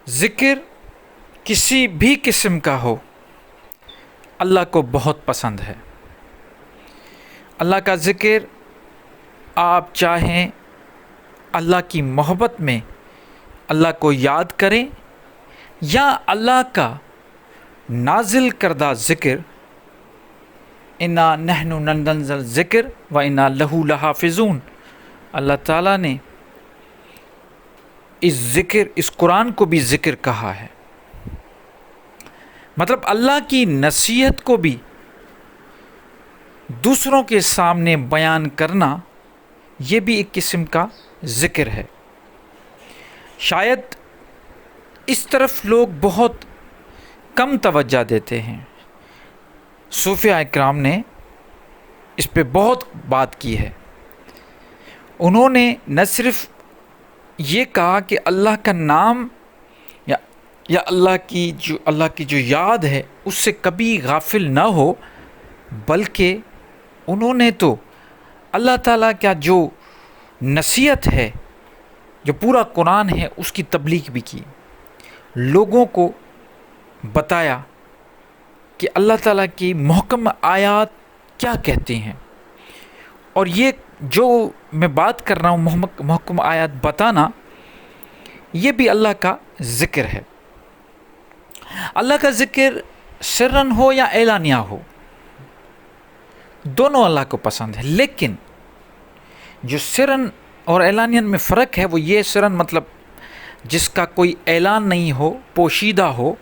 ذکر کسی بھی قسم کا ہو اللہ کو بہت پسند ہے۔ اللہ کا ذکر آپ چاہیں اللہ کی محبت میں اللہ کو یاد کریں یا اللہ کا نازل کردہ ذکر، انا نحن ننزل الذکر و انا لہ لحافظون، اللہ تعالیٰ نے اس قرآن کو بھی ذکر کہا ہے۔ مطلب اللہ کی نصیحت کو بھی دوسروں کے سامنے بیان کرنا، یہ بھی ایک قسم کا ذکر ہے۔ شاید اس طرف لوگ بہت کم توجہ دیتے ہیں۔ صوفیاء اکرام نے اس پہ بہت بات کی ہے۔ انہوں نے نہ صرف یہ کہا کہ اللہ کا نام یا اللہ کی جو یاد ہے اس سے کبھی غافل نہ ہو، بلکہ انہوں نے تو اللہ تعالیٰ کا جو نصیحت ہے، جو پورا قرآن ہے، اس کی تبلیغ بھی کی، لوگوں کو بتایا کہ اللہ تعالیٰ کی محکم آیات کیا کہتی ہیں۔ اور یہ جو میں بات کر رہا ہوں محکم آیات بتانا، یہ بھی اللہ کا ذکر ہے۔ اللہ کا ذکر سرن ہو یا اعلانیہ ہو، دونوں اللہ کو پسند ہے۔ لیکن جو سرن اور اعلانیہ میں فرق ہے وہ یہ، سرن مطلب جس کا کوئی اعلان نہیں ہو، پوشیدہ ہو،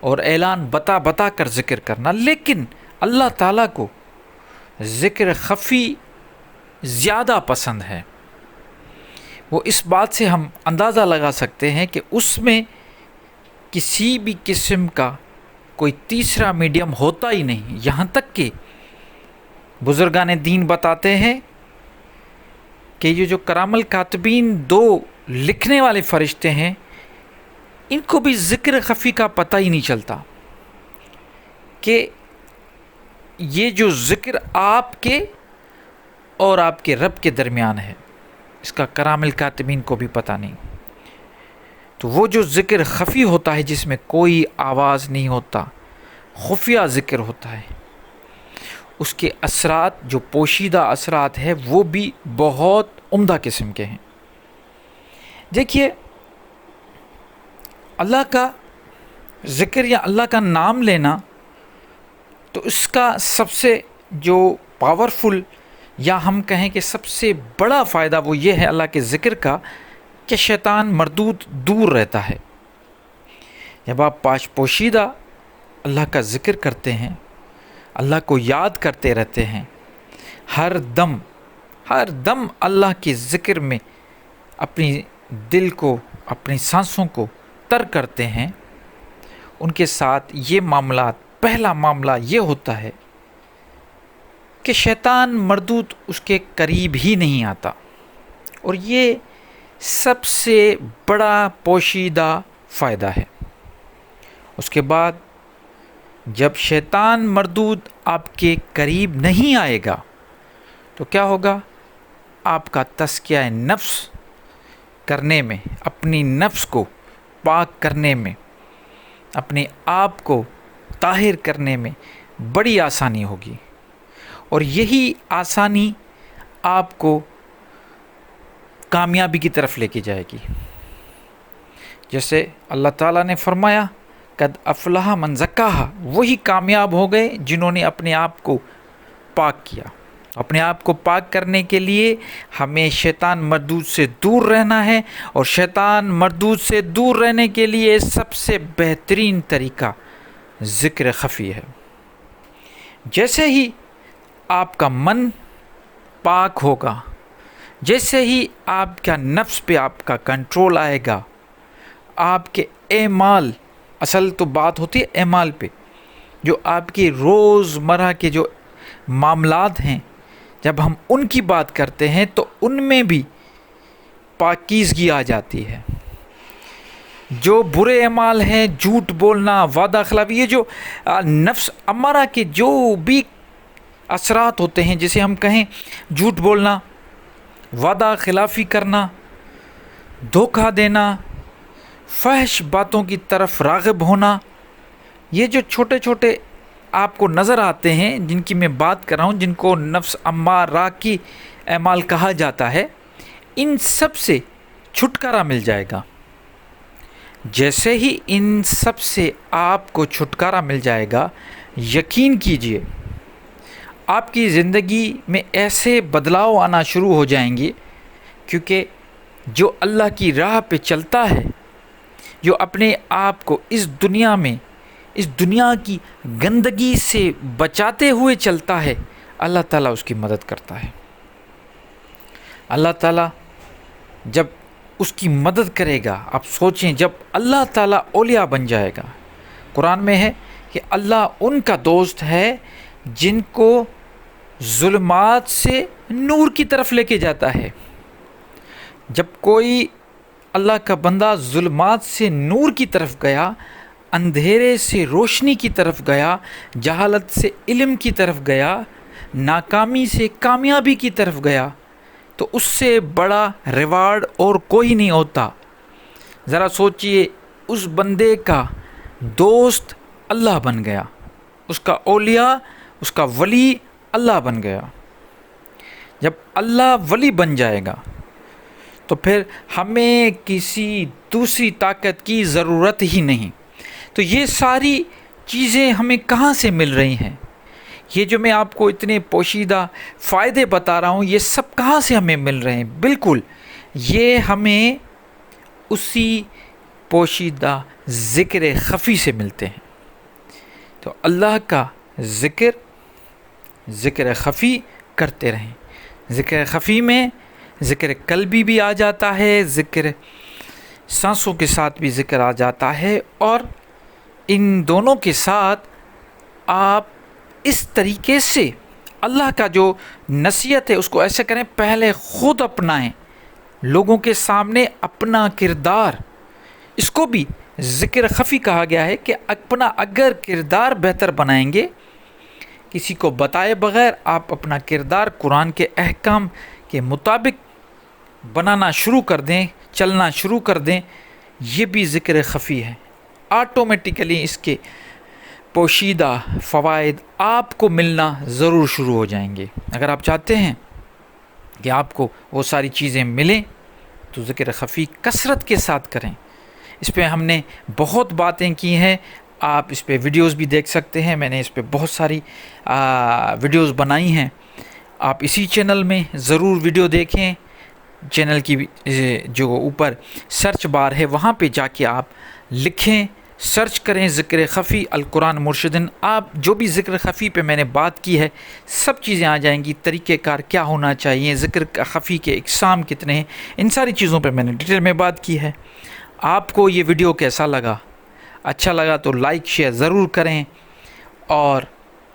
اور اعلان بتا کر ذکر کرنا۔ لیکن اللہ تعالیٰ کو ذکر خفی زیادہ پسند ہے۔ وہ اس بات سے ہم اندازہ لگا سکتے ہیں کہ اس میں کسی بھی قسم کا کوئی تیسرا میڈیم ہوتا ہی نہیں۔ یہاں تک کہ بزرگان دین بتاتے ہیں کہ یہ جو کرام الکاتبین، دو لکھنے والے فرشتے ہیں، ان کو بھی ذکر خفی کا پتہ ہی نہیں چلتا کہ یہ جو ذکر آپ کے اور آپ کے رب کے درمیان ہے، اس کا کرام الکاتبین کو بھی پتہ نہیں۔ تو وہ جو ذکر خفی ہوتا ہے، جس میں کوئی آواز نہیں ہوتا، خفیہ ذکر ہوتا ہے، اس کے اثرات، جو پوشیدہ اثرات ہیں، وہ بھی بہت عمدہ قسم کے ہیں۔ دیکھیے، اللہ کا ذکر یا اللہ کا نام لینا، تو اس کا سب سے جو پاورفل یا ہم کہیں کہ سب سے بڑا فائدہ وہ یہ ہے اللہ کے ذکر کا کہ شیطان مردود دور رہتا ہے۔ جب آپ پوشیدہ اللہ کا ذکر کرتے ہیں، اللہ کو یاد کرتے رہتے ہیں، ہر دم اللہ کے ذکر میں اپنی دل کو، اپنی سانسوں کو تر کرتے ہیں، ان کے ساتھ یہ معاملات، پہلا معاملہ یہ ہوتا ہے کہ شیطان مردود اس کے قریب ہی نہیں آتا، اور یہ سب سے بڑا پوشیدہ فائدہ ہے۔ اس کے بعد جب شیطان مردود آپ کے قریب نہیں آئے گا تو کیا ہوگا؟ آپ کا تزکیہ نفس کرنے میں، اپنی نفس کو پاک کرنے میں، اپنے آپ کو طاہر کرنے میں بڑی آسانی ہوگی، اور یہی آسانی آپ کو کامیابی کی طرف لے کے جائے گی۔ جیسے اللہ تعالیٰ نے فرمایا، قد افلح من زکاہا، وہی کامیاب ہو گئے جنہوں نے اپنے آپ کو پاک کیا۔ اپنے آپ کو پاک کرنے کے لیے ہمیں شیطان مردود سے دور رہنا ہے، اور شیطان مردود سے دور رہنے کے لیے سب سے بہترین طریقہ ذکر خفی ہے۔ جیسے ہی آپ کا من پاک ہوگا، جیسے ہی آپ کا نفس پہ آپ کا کنٹرول آئے گا، آپ کے اعمال، اصل تو بات ہوتی ہے اعمال پہ، جو آپ کے روز مرہ کے جو معاملات ہیں، جب ہم ان کی بات کرتے ہیں تو ان میں بھی پاکیزگی آ جاتی ہے۔ جو برے اعمال ہیں، جھوٹ بولنا، وعدہ خلافی، یہ جو نفس امارہ کے جو بھی اثرات ہوتے ہیں، جسے ہم کہیں جھوٹ بولنا، وعدہ خلافی کرنا، دھوکہ دینا، فحش باتوں کی طرف راغب ہونا، یہ جو چھوٹے چھوٹے آپ کو نظر آتے ہیں جن کی میں بات کر رہا ہوں، جن کو نفس امارہ کی اعمال کہا جاتا ہے، ان سب سے چھٹکارا مل جائے گا۔ جیسے ہی ان سب سے آپ کو چھٹکارا مل جائے گا، یقین کیجئے آپ کی زندگی میں ایسے بدلاؤ آنا شروع ہو جائیں گے، کیونکہ جو اللہ کی راہ پہ چلتا ہے، جو اپنے آپ کو اس دنیا میں، اس دنیا کی گندگی سے بچاتے ہوئے چلتا ہے، اللہ تعالیٰ اس کی مدد کرتا ہے۔ اللہ تعالیٰ جب اس کی مدد کرے گا، آپ سوچیں جب اللہ تعالیٰ اولیاء بن جائے گا، قرآن میں ہے کہ اللہ ان کا دوست ہے جن کو ظلمات سے نور کی طرف لے کے جاتا ہے۔ جب کوئی اللہ کا بندہ ظلمات سے نور کی طرف گیا، اندھیرے سے روشنی کی طرف گیا، جہالت سے علم کی طرف گیا، ناکامی سے کامیابی کی طرف گیا، تو اس سے بڑا ریوارڈ اور کوئی نہیں ہوتا۔ ذرا سوچئے، اس بندے کا دوست اللہ بن گیا، اس کا اولیاء، اس کا ولی اللہ بن گیا۔ جب اللہ ولی بن جائے گا تو پھر ہمیں کسی دوسری طاقت کی ضرورت ہی نہیں۔ تو یہ ساری چیزیں ہمیں کہاں سے مل رہی ہیں؟ یہ جو میں آپ کو اتنے پوشیدہ فائدے بتا رہا ہوں، یہ سب کہاں سے ہمیں مل رہے ہیں؟ بالکل یہ ہمیں اسی پوشیدہ ذکر خفی سے ملتے ہیں۔ تو اللہ کا ذکر خفی کرتے رہیں۔ ذکر خفی میں ذکر قلبی بھی آ جاتا ہے، ذکر سانسوں کے ساتھ بھی ذکر آ جاتا ہے، اور ان دونوں کے ساتھ آپ اس طریقے سے اللہ کا جو نصیحت ہے اس کو ایسے کریں، پہلے خود اپنائیں، لوگوں کے سامنے اپنا کردار، اس کو بھی ذکر خفی کہا گیا ہے کہ اپنا اگر کردار بہتر بنائیں گے، کسی کو بتائے بغیر آپ اپنا کردار قرآن کے احکام کے مطابق بنانا شروع کر دیں، چلنا شروع کر دیں، یہ بھی ذکر خفی ہے۔ آٹومیٹیکلی اس کے پوشیدہ فوائد آپ کو ملنا ضرور شروع ہو جائیں گے۔ اگر آپ چاہتے ہیں کہ آپ کو وہ ساری چیزیں ملیں تو ذکر خفی کثرت کے ساتھ کریں۔ اس پہ ہم نے بہت باتیں کی ہیں، آپ اس پہ ویڈیوز بھی دیکھ سکتے ہیں، میں نے اس پہ بہت ساری ویڈیوز بنائی ہیں۔ آپ اسی چینل میں ضرور ویڈیو دیکھیں، چینل کی جو اوپر سرچ بار ہے وہاں پہ جا کے آپ لکھیں، سرچ کریں ذکر خفی القرآن مرشدن، آپ جو بھی ذکر خفی پہ میں نے بات کی ہے سب چیزیں آ جائیں گی، طریقہ کار کیا ہونا چاہیے، ذکر خفی کے اقسام کتنے ہیں، ان ساری چیزوں پہ میں نے ڈیٹیل میں بات کی ہے۔ آپ کو یہ ویڈیو کیسا لگا؟ اچھا لگا تو لائک شیئر ضرور کریں، اور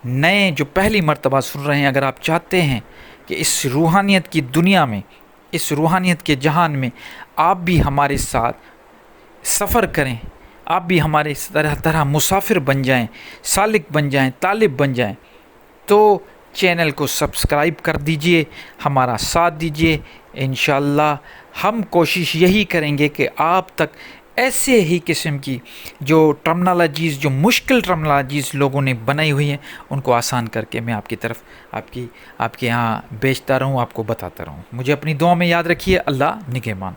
نئے جو پہلی مرتبہ سن رہے ہیں، اگر آپ چاہتے ہیں کہ اس روحانیت کی دنیا میں، اس روحانیت کے جہان میں آپ بھی ہمارے ساتھ سفر کریں، آپ بھی ہمارے اس طرح مسافر بن جائیں، سالک بن جائیں، طالب بن جائیں، تو چینل کو سبسکرائب کر دیجئے، ہمارا ساتھ دیجئے۔ انشاءاللہ ہم کوشش یہی کریں گے کہ آپ تک ایسے ہی قسم کی جو ٹرمنالوجیز، جو مشکل ٹرمنالوجیز لوگوں نے بنائی ہوئی ہیں، ان کو آسان کر کے میں آپ کی طرف آپ کے یہاں بیچتا رہوں، آپ کو بتاتا رہوں۔ مجھے اپنی دعا میں یاد رکھیے۔ اللہ نگہبان۔